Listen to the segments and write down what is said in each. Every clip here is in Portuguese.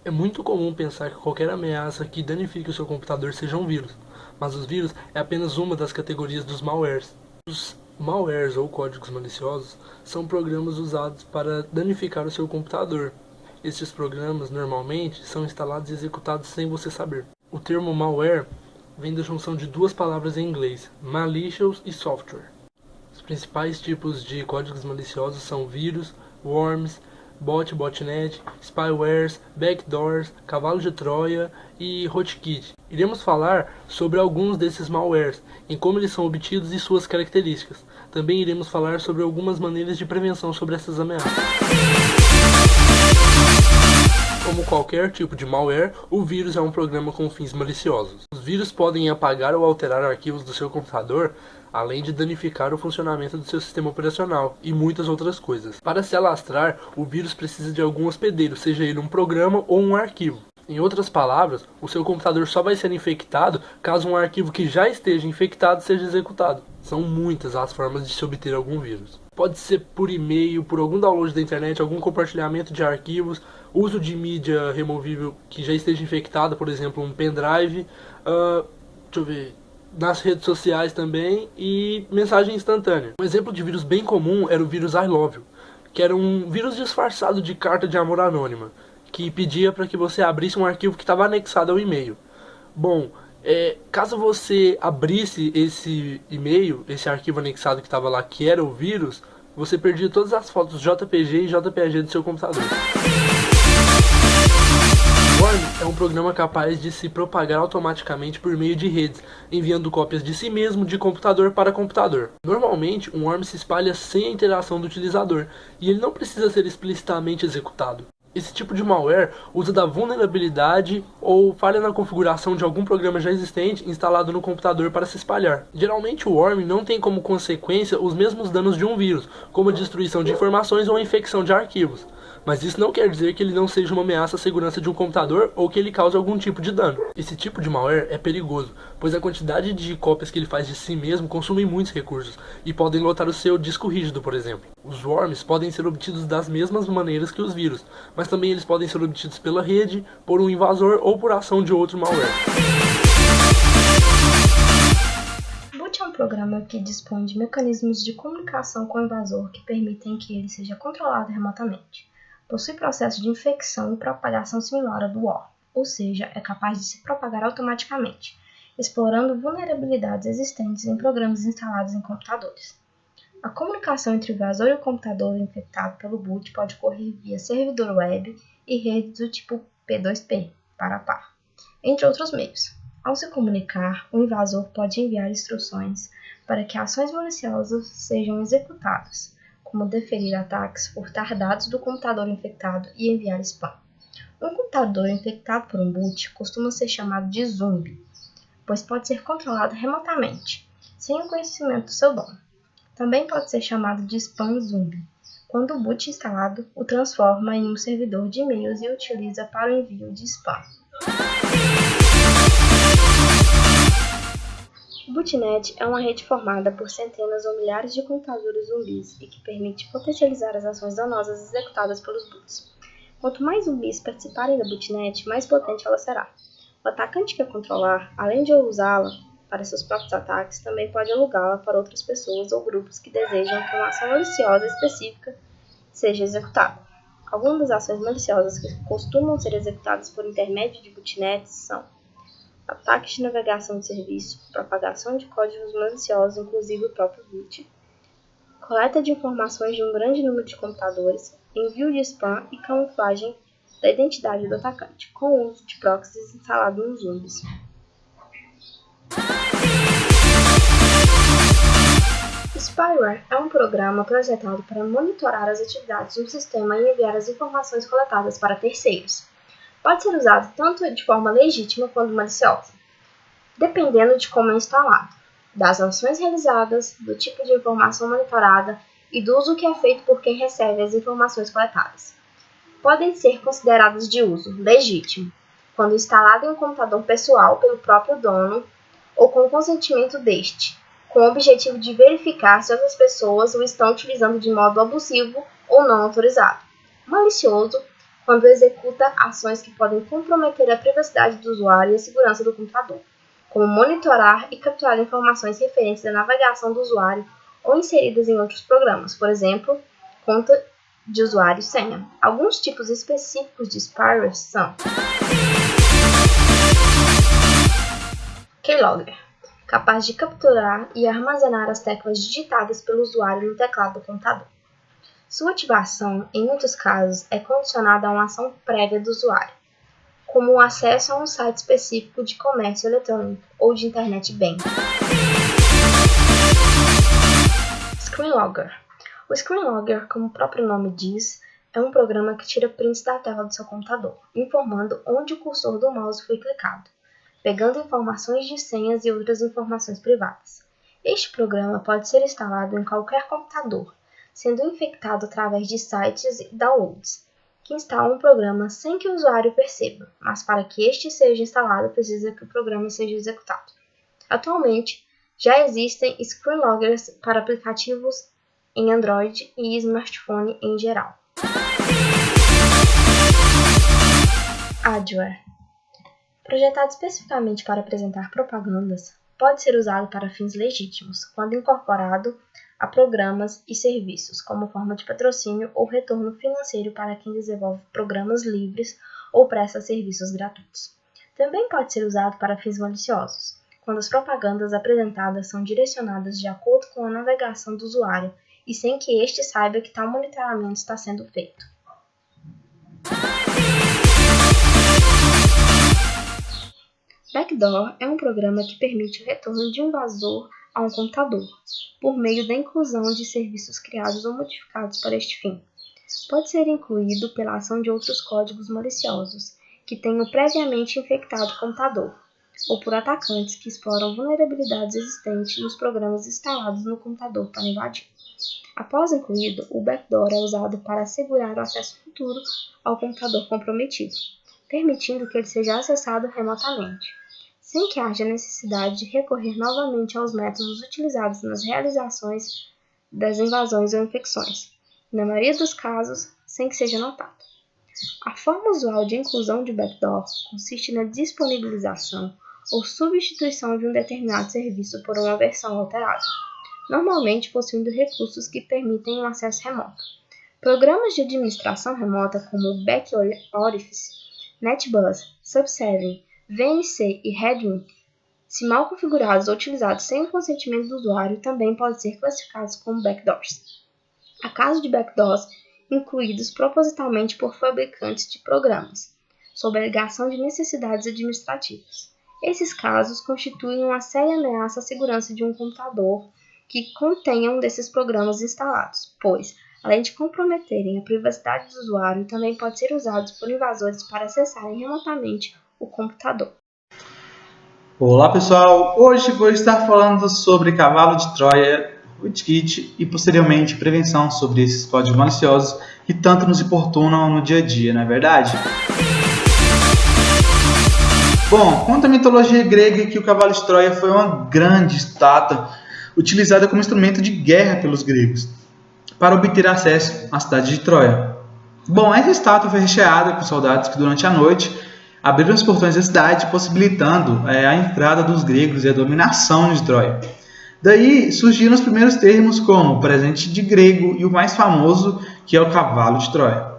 É muito comum pensar que qualquer ameaça que danifique o seu computador seja um vírus, mas os vírus é apenas uma das categorias dos malwares. Os malwares ou códigos maliciosos são programas usados para danificar o seu computador. Estes programas normalmente são instalados e executados sem você saber. O termo malware vem da junção de duas palavras em inglês, malicious e software. Os principais tipos de códigos maliciosos são vírus, worms, botnet, spywares, backdoors, cavalo de Troia e rootkit. Iremos falar sobre alguns desses malwares, em como eles são obtidos e suas características. Também iremos falar sobre algumas maneiras de prevenção sobre essas ameaças. Como qualquer tipo de malware, o vírus é um programa com fins maliciosos. Os vírus podem apagar ou alterar arquivos do seu computador, além de danificar o funcionamento do seu sistema operacional e muitas outras coisas. Para se alastrar, o vírus precisa de algum hospedeiro, seja ele um programa ou um arquivo. Em outras palavras, o seu computador só vai ser infectado caso um arquivo que já esteja infectado seja executado. São muitas as formas de se obter algum vírus. Pode ser por e-mail, por algum download da internet, algum compartilhamento de arquivos, uso de mídia removível que já esteja infectada, por exemplo, um pendrive, nas redes sociais também, e mensagem instantânea. Um exemplo de vírus bem comum era o vírus I Love You, que era um vírus disfarçado de carta de amor anônima, que pedia para que você abrisse um arquivo que estava anexado ao e-mail. Bom, caso você abrisse esse e-mail, esse arquivo anexado que estava lá, que era o vírus, você perdia todas as fotos JPG e JPG do seu computador. Worm é um programa capaz de se propagar automaticamente por meio de redes, enviando cópias de si mesmo de computador para computador. Normalmente, um worm se espalha sem a interação do utilizador, e ele não precisa ser explicitamente executado. Esse tipo de malware usa da vulnerabilidade ou falha na configuração de algum programa já existente instalado no computador para se espalhar. Geralmente o worm não tem como consequência os mesmos danos de um vírus, como a destruição de informações ou a infecção de arquivos. Mas isso não quer dizer que ele não seja uma ameaça à segurança de um computador ou que ele cause algum tipo de dano. Esse tipo de malware é perigoso, pois a quantidade de cópias que ele faz de si mesmo consome muitos recursos e podem lotar o seu disco rígido, por exemplo. Os worms podem ser obtidos das mesmas maneiras que os vírus, mas também eles podem ser obtidos pela rede, por um invasor ou por ação de outro malware. Boot é um programa que dispõe de mecanismos de comunicação com o invasor que permitem que ele seja controlado remotamente. Possui processo de infecção e propagação similar ao do worm, ou seja, é capaz de se propagar automaticamente, explorando vulnerabilidades existentes em programas instalados em computadores. A comunicação entre o invasor e o computador infectado pelo boot pode ocorrer via servidor web e redes do tipo P2P, par a par, entre outros meios. Ao se comunicar, o invasor pode enviar instruções para que ações maliciosas sejam executadas, como deferir ataques, furtar dados do computador infectado e enviar spam. Um computador infectado por um boot costuma ser chamado de zumbi, pois pode ser controlado remotamente, sem o conhecimento do seu dono. Também pode ser chamado de spam zumbi, quando o boot instalado o transforma em um servidor de e-mails e o utiliza para o envio de spam. O botnet é uma rede formada por centenas ou milhares de computadores zumbis e que permite potencializar as ações danosas executadas pelos boots. Quanto mais zumbis participarem da botnet, mais potente ela será. O atacante que a controlar, além de usá-la para seus próprios ataques, também pode alugá-la para outras pessoas ou grupos que desejam que uma ação maliciosa específica seja executada. Algumas das ações maliciosas que costumam ser executadas por intermédio de botnets são ataques de navegação de serviço, propagação de códigos maliciosos, inclusive o próprio boot, coleta de informações de um grande número de computadores, envio de spam e camuflagem da identidade do atacante, com o uso de proxies instalados nos zumbis. O spyware é um programa projetado para monitorar as atividades do sistema e enviar as informações coletadas para terceiros. Pode ser usado tanto de forma legítima quanto maliciosa, dependendo de como é instalado, das ações realizadas, do tipo de informação monitorada e do uso que é feito por quem recebe as informações coletadas. Podem ser considerados de uso legítimo, quando instalado em um computador pessoal pelo próprio dono ou com o consentimento deste, com o objetivo de verificar se outras pessoas o estão utilizando de modo abusivo ou não autorizado. Malicioso, quando executa ações que podem comprometer a privacidade do usuário e a segurança do computador, como monitorar e capturar informações referentes à navegação do usuário ou inseridas em outros programas, por exemplo, conta de usuário e senha. Alguns tipos específicos de spyware são Keylogger, capaz de capturar e armazenar as teclas digitadas pelo usuário no teclado do computador. Sua ativação, em muitos casos, é condicionada a uma ação prévia do usuário, como o acesso a um site específico de comércio eletrônico ou de internet banking. Screenlogger. O Screenlogger, como o próprio nome diz, é um programa que tira prints da tela do seu computador, informando onde o cursor do mouse foi clicado, pegando informações de senhas e outras informações privadas. Este programa pode ser instalado em qualquer computador, sendo infectado através de sites e downloads, que instalam um programa sem que o usuário perceba, mas para que este seja instalado precisa que o programa seja executado. Atualmente, já existem screenloggers para aplicativos em Android e smartphone em geral. Adware. Projetado especificamente para apresentar propagandas, pode ser usado para fins legítimos, quando incorporado a programas e serviços, como forma de patrocínio ou retorno financeiro para quem desenvolve programas livres ou presta serviços gratuitos. Também pode ser usado para fins maliciosos, quando as propagandas apresentadas são direcionadas de acordo com a navegação do usuário e sem que este saiba que tal monitoramento está sendo feito. Backdoor é um programa que permite o retorno de um invasor a um computador, por meio da inclusão de serviços criados ou modificados para este fim. Pode ser incluído pela ação de outros códigos maliciosos que tenham previamente infectado o computador, ou por atacantes que exploram vulnerabilidades existentes nos programas instalados no computador para invadir. Após incluído, o backdoor é usado para assegurar o acesso futuro ao computador comprometido, permitindo que ele seja acessado remotamente, sem que haja necessidade de recorrer novamente aos métodos utilizados nas realizações das invasões ou infecções, na maioria dos casos, sem que seja notado. A forma usual de inclusão de backdoor consiste na disponibilização ou substituição de um determinado serviço por uma versão alterada, normalmente possuindo recursos que permitem um acesso remoto. Programas de administração remota como o BackOffice, NetBuzz, Sub7, VNC e Redmine, se mal configurados ou utilizados sem o consentimento do usuário, também podem ser classificados como backdoors. Há casos de backdoors incluídos propositalmente por fabricantes de programas, sob a alegação de necessidades administrativas. Esses casos constituem uma séria ameaça à segurança de um computador que contenha um desses programas instalados, pois, além de comprometerem a privacidade do usuário, também podem ser usados por invasores para acessarem remotamente o computador. Olá pessoal, hoje vou estar falando sobre cavalo de Troia, rootkit e posteriormente prevenção sobre esses códigos maliciosos que tanto nos importunam no dia a dia, não é verdade? Bom, conta a mitologia grega que o cavalo de Troia foi uma grande estátua utilizada como instrumento de guerra pelos gregos para obter acesso à cidade de Troia. Bom, essa estátua foi recheada com soldados que durante a noite abriram os portões da cidade, possibilitando a entrada dos gregos e a dominação de Troia. Daí surgiram os primeiros termos como presente de grego e o mais famoso, que é o cavalo de Troia.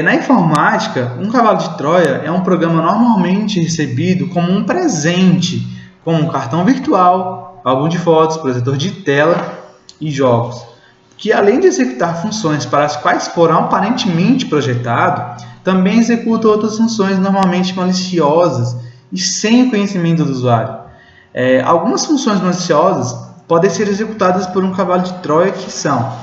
Na informática, um cavalo de Troia é um programa normalmente recebido como um presente, como um cartão virtual, álbum de fotos, projetor de tela e jogos, que além de executar funções para as quais foram aparentemente projetado, também executa outras funções normalmente maliciosas e sem o conhecimento do usuário. Algumas funções maliciosas podem ser executadas por um cavalo de Troia que são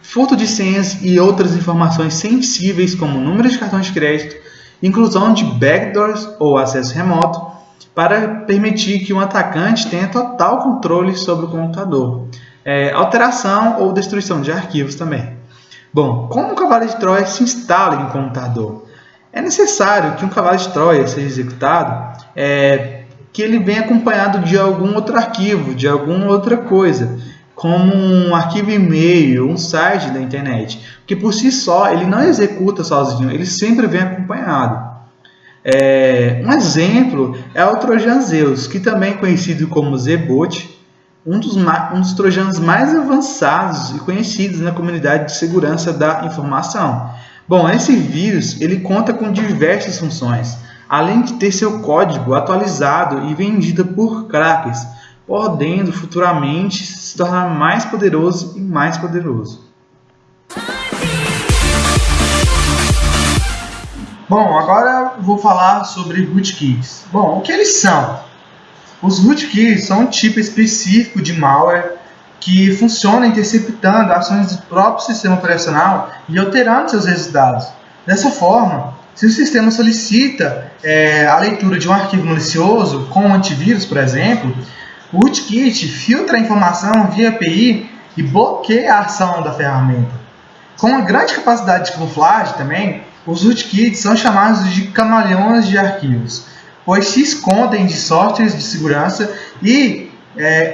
furto de senhas e outras informações sensíveis como números de cartão de crédito, inclusão de backdoors ou acesso remoto para permitir que um atacante tenha total controle sobre o computador, alteração ou destruição de arquivos também. Bom, como o cavalo de Troia se instala em um computador? É necessário que um cavalo de Troia seja executado, que ele venha acompanhado de algum outro arquivo, de alguma outra coisa, como um arquivo e-mail, um site da internet, porque por si só ele não executa sozinho, ele sempre vem acompanhado. Um exemplo é o Trojan Zeus, que também é conhecido como Z-Bot, um dos trojanos mais avançados e conhecidos na comunidade de segurança da informação. Bom, esse vírus ele conta com diversas funções, além de ter seu código atualizado e vendido por crackers, podendo futuramente se tornar mais poderoso e mais poderoso. Bom, agora vou falar sobre rootkits. Bom, o que eles são? Os rootkits são um tipo específico de malware que funciona interceptando ações do próprio sistema operacional e alterando seus resultados. Dessa forma, se o sistema solicita a leitura de um arquivo malicioso, com um antivírus, por exemplo, o rootkit filtra a informação via API e bloqueia a ação da ferramenta. Com uma grande capacidade de camuflagem também, os rootkits são chamados de camaleões de arquivos, pois se escondem de softwares de segurança e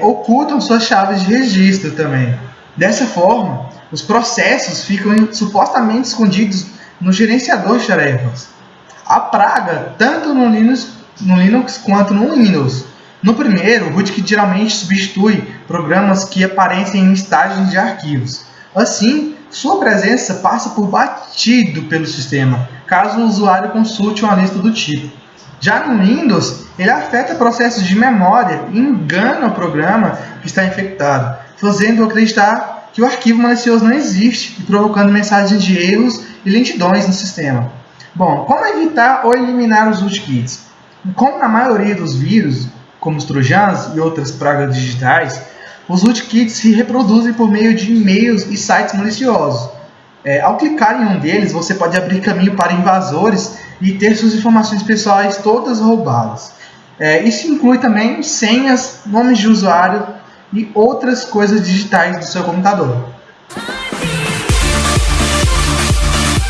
ocultam suas chaves de registro também. Dessa forma, os processos ficam supostamente escondidos no gerenciador de tarefas. A praga, tanto no Linux quanto no Windows. No primeiro, o rootkit geralmente substitui programas que aparecem em listagens de arquivos. Assim, sua presença passa por batido pelo sistema, caso o usuário consulte uma lista do tipo. Já no Windows, ele afeta processos de memória e engana o programa que está infectado, fazendo acreditar que o arquivo malicioso não existe e provocando mensagens de erros e lentidões no sistema. Bom, como evitar ou eliminar os rootkits? Como na maioria dos vírus, como os trojans e outras pragas digitais, os rootkits se reproduzem por meio de e-mails e sites maliciosos. Ao clicar em um deles, você pode abrir caminho para invasores e ter suas informações pessoais todas roubadas. Isso inclui também senhas, nomes de usuário e outras coisas digitais do seu computador.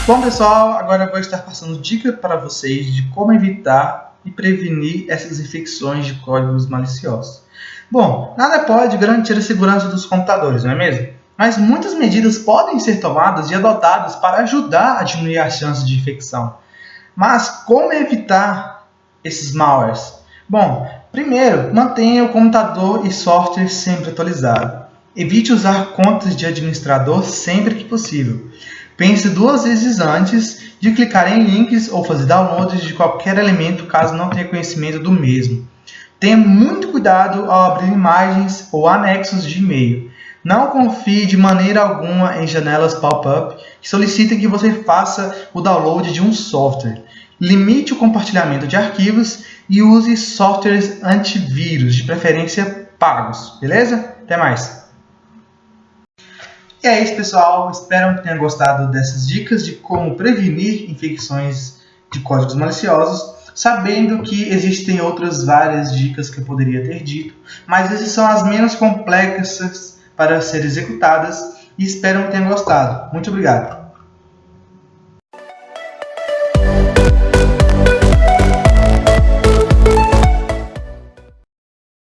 Bom, pessoal, agora eu vou estar passando dicas para vocês de como evitar e prevenir essas infecções de códigos maliciosos. Bom, nada pode garantir a segurança dos computadores, não é mesmo? Mas muitas medidas podem ser tomadas e adotadas para ajudar a diminuir as chances de infecção. Mas como evitar esses malwares? Bom, primeiro, mantenha o computador e software sempre atualizado. Evite usar contas de administrador sempre que possível. Pense 2 vezes antes de clicar em links ou fazer downloads de qualquer elemento caso não tenha conhecimento do mesmo. Tenha muito cuidado ao abrir imagens ou anexos de e-mail. Não confie de maneira alguma em janelas pop-up que solicitam que você faça o download de um software. Limite o compartilhamento de arquivos e use softwares antivírus, de preferência pagos. Beleza? Até mais! E é isso, pessoal. Espero que tenham gostado dessas dicas de como prevenir infecções de códigos maliciosos, sabendo que existem outras várias dicas que eu poderia ter dito, mas essas são as menos complexas para serem executadas e espero que tenham gostado. Muito obrigado!